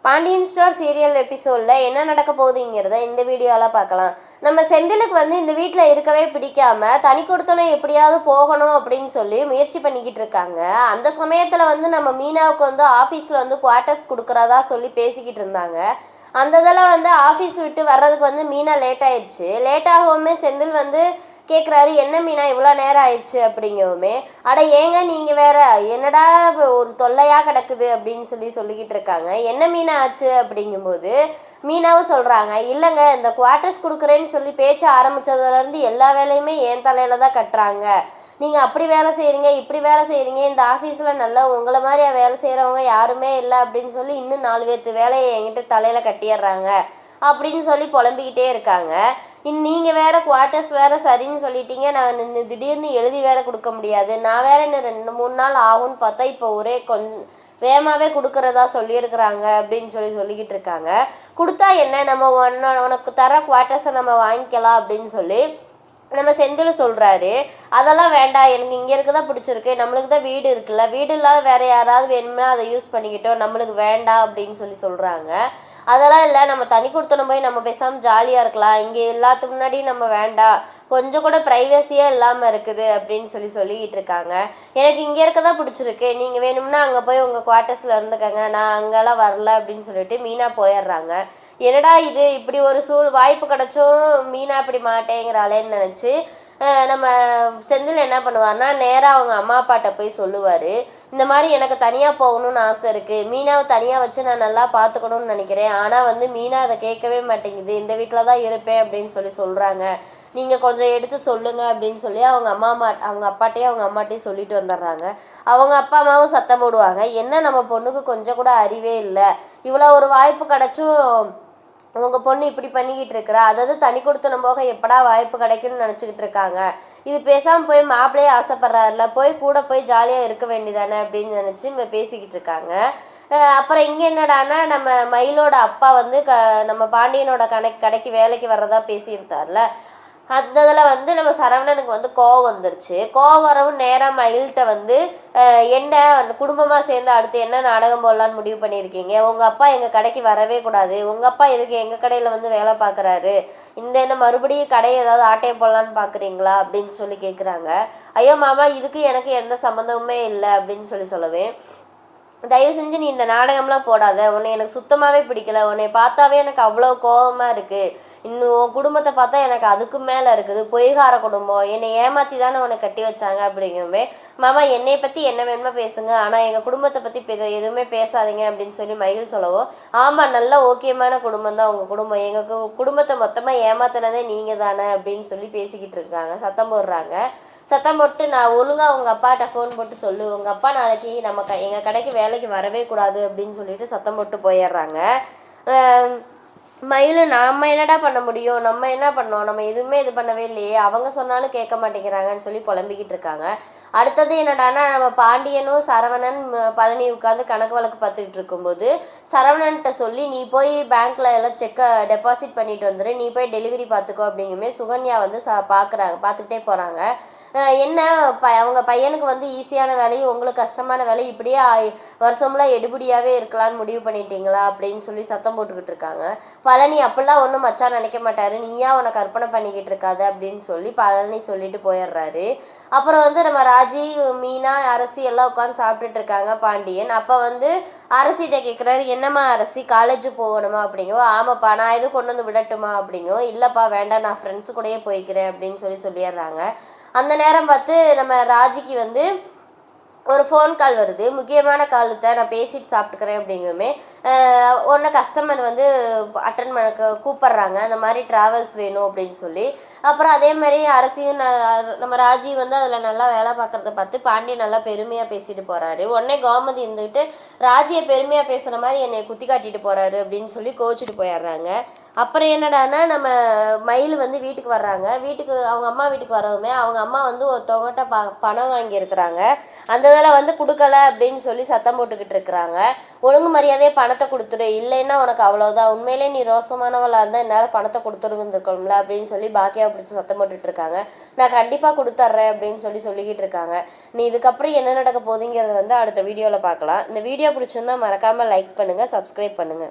Pandian store serial எபிசோடில் என்ன நடக்க போகுதுங்கிறத இந்த வீடியோவில் பார்க்கலாம். நம்ம செந்திலுக்கு இந்த வீட்டில் இருக்கவே பிடிக்காம தனி கொடுத்தோன்னே எப்படியாவது போகணும் அப்படின்னு சொல்லி முயற்சி பண்ணிக்கிட்டு இருக்காங்க. அந்த சமயத்தில் நம்ம மீனாவுக்கு ஆஃபீஸில் குவார்ட்டர்ஸ் கொடுக்குறதா சொல்லி பேசிக்கிட்டு இருந்தாங்க. அந்த இதில் ஆஃபீஸ் விட்டு வர்றதுக்கு மீனா லேட் ஆயிடுச்சு. லேட்டாகவுமே செந்தில் கேட்குறாரு, என்ன மீனா இவ்வளோ நேரம் ஆயிடுச்சு அப்படிங்கவுமே, அட ஏங்க நீங்கள் வேற என்னடா ஒரு தொல்லையாக கிடக்குது அப்படின்னு சொல்லிக்கிட்டு இருக்காங்க. என்ன மீனா ஆச்சு அப்படிங்கும்போது மீனாவும் சொல்கிறாங்க, இல்லைங்க இந்த குவார்ட்டர்ஸ் கொடுக்குறேன்னு சொல்லி பேச்ச ஆரம்பித்ததுலேருந்து எல்லா வேலையுமே என் தலையில் தான் கட்டுறாங்க. நீங்கள் அப்படி வேலை செய்கிறீங்க, இப்படி வேலை செய்கிறீங்க, இந்த ஆஃபீஸில் நல்லா உங்களை மாதிரி வேலை செய்கிறவங்க யாருமே இல்லை அப்படின்னு சொல்லி இன்னும் 4 பேர்த்து வேலையை என்கிட்ட தலையில் கட்டிடுறாங்க அப்படின்னு சொல்லி புலம்பிக்கிட்டே இருக்காங்க. நீங்கள் வேறு குவார்ட்டர்ஸ் வேறு சரின்னு சொல்லிட்டீங்க, நான் திடீர்னு எழுதி வேறு கொடுக்க முடியாது, நான் வேறு இன்னும் 2-3 நாள் ஆகும்னு பார்த்தா இப்போ ஒரே கொஞ்சம் வேகமாகவே கொடுக்குறதா சொல்லியிருக்கிறாங்க அப்படின்னு சொல்லிக்கிட்டு இருக்காங்க. கொடுத்தா என்ன, நம்ம உனக்கு தர குவார்ட்டர்ஸை நம்ம வாங்கிக்கலாம் அப்படின்னு சொல்லி நம்ம செந்தில் சொல்கிறாரு. அதெல்லாம் வேண்டாம், எனக்கு இங்கே இருக்க தான் பிடிச்சிருக்கு, நம்மளுக்கு தான் வீடு இருக்குல்ல, வீடு இல்லாத வேறு யாராவது வேணும்னா அதை யூஸ் பண்ணிக்கிட்டோம், நம்மளுக்கு வேண்டாம் அப்படின்னு சொல்கிறாங்க. அதெல்லாம் இல்லை, நம்ம தனி கொடுத்தோம் போய் நம்ம பேசாமல் ஜாலியாக இருக்கலாம், இங்கே எல்லாத்துக்கு முன்னாடி நம்ம வேண்டாம், கொஞ்சம் கூட ப்ரைவசியாக இல்லாமல் இருக்குது அப்படின்னு சொல்லிக்கிட்டு இருக்காங்க. எனக்கு இங்கே இருக்க தான் பிடிச்சிருக்கு, நீங்கள் வேணும்னா அங்கே போய் உங்கள் குவார்ட்டர்ஸில் இருந்துக்கங்க, நான் அங்கெல்லாம் வரல அப்படின்னு சொல்லிட்டு மீனா போயிடுறாங்க. என்னடா இது இப்படி ஒரு வாய்ப்பு கிடச்சும் மீனா இப்படி மாட்டேங்கிறாளேன்னு நினச்சி நம்ம செந்தில் என்ன பண்ணுவார்னா நேராக அவங்க அம்மா அப்பாட்ட போய் சொல்லுவார், இந்த மாதிரி எனக்கு தனியாக போகணும்னு ஆசை இருக்குது, மீனாவை தனியாக வச்சு நான் நல்லா பார்த்துக்கணும்னு நினைக்கிறேன், ஆனால் மீனா அதை கேட்கவே மாட்டேங்குது, இந்த வீட்டில் தான் இருப்பேன் அப்படின்னு சொல்கிறாங்க, நீங்கள் கொஞ்சம் எடுத்து சொல்லுங்கள் அப்படின்னு சொல்லி அவங்க அப்பாட்டையும் அவங்க அம்மாட்டையும் சொல்லிட்டு வந்துடுறாங்க. அவங்க அப்பா அம்மாவும் சத்தம் போடுவாங்க, என்ன நம்ம பொண்ணுக்கு கொஞ்சம் கூட அறிவே இல்லை, இவ்வளோ ஒரு வாய்ப்பு கிடச்சும் உங்கள் பொண்ணு இப்படி பண்ணிக்கிட்டு இருக்கிறா, அதாவது தனி கொடுத்தனும் போக எப்படா வாய்ப்பு கிடைக்குன்னு நினச்சிக்கிட்டு இருக்காங்க, இது பேசாமல் போய் மாப்பிள்ளையே ஆசைப்பட்றாருல, கூட போய் ஜாலியாக இருக்க வேண்டியதானே அப்படின்னு நினச்சி பேசிக்கிட்டு இருக்காங்க. அப்புறம் இங்கே என்னடானா நம்ம மயிலோட அப்பா நம்ம பாண்டியனோட கடைக்கு வேலைக்கு வர்றதா பேசியிருந்தார்ல, அந்த இதில் நம்ம சரவணனுக்கு கோவம் வந்துருச்சு. கோவம் வரவும் நேராக மயில்கிட்ட என்ன குடும்பமாக சேர்ந்து அடுத்து என்ன நாடகம் போடலான்னு முடிவு பண்ணியிருக்கீங்க, உங்கள் அப்பா எங்கள் கடைக்கு வரவே கூடாது, உங்கள் அப்பா எதுக்கு எங்கள் கடையில் வேலை பார்க்குறாரு, என்ன மறுபடியும் கடையை ஏதாவது ஆட்டையை போடலான்னு பார்க்குறீங்களா அப்படின்னு கேட்குறாங்க. ஐயோ மாமா, இதுக்கு எனக்கு எந்த சம்மந்தமுமே இல்லை அப்படின்னு சொல்லுவேன், தயவு செஞ்சு நீ இந்த நாடகம்லாம் போடாத, உன்னை எனக்கு சுத்தமாகவே பிடிக்கல, உன்னை பார்த்தாவே எனக்கு அவ்வளோ கோபமாக இருக்குது, இன்னும் உன் குடும்பத்தை பார்த்தா எனக்கு அதுக்கு மேலே இருக்குது, பொய்கார குடும்பம், என்னை ஏமாற்றி தானே உன்னை கட்டி வச்சாங்க அப்படிங்குமே, மாமா என்னை பற்றி என்ன வேணுமோ பேசுங்க, ஆனால் எங்கள் குடும்பத்தை பற்றி எதுவுமே பேசாதீங்க அப்படின்னு மயில் சொல்லவும், ஆமாம் நல்ல ஓகேமான குடும்பம் தான் உங்கள் குடும்பம், எங்கள் குடும்பத்தை மொத்தமாக ஏமாத்தினதே நீங்கள் தானே அப்படின்னு பேசிக்கிட்டு இருக்காங்க, சத்தம் போடுறாங்க. சத்தம் போட்டு நான் ஒழுங்காக உங்கள் அப்பாட்ட ஃபோன் போட்டு சொல்லு, உங்கள் அப்பா நாளைக்கு எங்கள் கடைக்கு வேலைக்கு வரவே கூடாது அப்படின்னு சொல்லிட்டு சத்தம் போட்டு போயிடுறாங்க. மயில், நம்ம என்னடா பண்ண முடியும், நம்ம என்ன பண்ணோம், நம்ம எதுவுமே இது பண்ணவே இல்லையே, அவங்க சொன்னாலும் கேட்க மாட்டேங்கிறாங்கன்னு சொல்லி புலம்பிக்கிட்டு இருக்காங்க. அடுத்தது என்னடானா நம்ம பாண்டியனும் சரவணன் பழனி உட்காந்து கணக்கு வழக்கு பார்த்துக்கிட்டு இருக்கும்போது சரவணன்கிட்ட சொல்லி, நீ போய் பேங்க்கில் எல்லாம் செக்கை டெபாசிட் பண்ணிட்டு வந்துடு, நீ போய் டெலிவரி பார்த்துக்கோ அப்படிங்குமே சுகன்யா பார்த்துக்கிட்டே போகிறாங்க. என்ன அவங்க பையனுக்கு ஈஸியான வேலையும் உங்களுக்கு கஷ்டமான வேலை, இப்படியே வருஷம்லாம் எடுபடியாகவே இருக்கலான்னு முடிவு பண்ணிட்டீங்களா அப்படின்னு சொல்லி சத்தம் போட்டுக்கிட்டு இருக்காங்க. பழனி அப்படிலாம் ஒன்றும் மச்சான் நினைக்க மாட்டாரு, நீயா உனக்கு கற்பனை பண்ணிக்கிட்டு இருக்காது அப்படின்னு சொல்லி பழனி சொல்லிட்டு போயிடுறாரு. அப்புறம் நம்ம ராஜி மீனா அரசி எல்லாம் உட்காந்து சாப்பிட்டுட்டு இருக்காங்க. பாண்டியன் அப்போ அரசிகிட்ட கேட்குறாரு, என்னம்மா அரசி காலேஜ் போகணுமா அப்படிங்கோ, ஆமாப்பா நான் எதுவும் கொண்டு வந்து விடட்டுமா அப்படிங்கோ, இல்லைப்பா வேண்டாம் நான் ஃப்ரெண்ட்ஸு கூடயே போய்க்கிறேன் அப்படின்னு சொல்லிடுறாங்க. அந்த நேரம் பார்த்து நம்ம ராஜிக்கு ஒரு ஃபோன் கால் வருது, முக்கியமான கால் தான், நான் பேசிட்டு சாப்பிட்டுக்கிறேன் அப்படிங்குமே ஒன்று கஸ்டமர் அட்டன் பண்ண கூப்பிட்றாங்க, அந்த மாதிரி ட்ராவல்ஸ் வேணும் அப்படின்னு சொல்லி. அப்புறம் அதே மாதிரி அரசியும் நம்ம ராஜி அதில் நல்லா வேலை பார்க்குறத பார்த்து பாண்டியன் நல்லா பெருமையாக பேசிட்டு போகிறாரு. உடனே கோமதி இருந்துக்கிட்டு ராஜியை பெருமையாக பேசுகிற மாதிரி என்னை குத்தி காட்டிட்டு போகிறாரு அப்படின்னு சொல்லி கோச்சிட்டு போயிடுறாங்க. அப்புறம் என்னடானா நம்ம மயில் வீட்டுக்கு வர்றாங்க. அவங்க அம்மா வீட்டுக்கு வரவுமே அவங்க அம்மா ஒருத்தவங்ககிட்ட பணம் வாங்கியிருக்கிறாங்க. அந்த இதில் கொடுக்கல அப்படின்னு சொல்லி சத்தம் போட்டுக்கிட்டு இருக்கிறாங்க. ஒழுங்கு மரியாதையே பணத்தை கொடுத்துரு, இல்லைன்னா உனக்கு அவ்வளோதான், உண்மையிலே நீ ரோசமானவளாக இருந்தால் இந்நேரம் பணத்தை கொடுத்துருந்துருக்கணும்ல அப்படின்னு சொல்லி பாக்கியாவை பிடிச்சி சத்தம் போட்டுட்டு இருக்காங்க. நான் கண்டிப்பாக கொடுத்துட்றேன் அப்படின்னு சொல்லிக்கிட்டு இருக்காங்க. நீ இதுக்கப்புறம் என்ன நடக்க போகுதுங்கிறத அடுத்த வீடியோவில் பார்க்கலாம். இந்த வீடியோ பிடிச்சிருந்தா மறக்காமல் லைக் பண்ணுங்கள், சப்ஸ்கிரைப் பண்ணுங்கள்.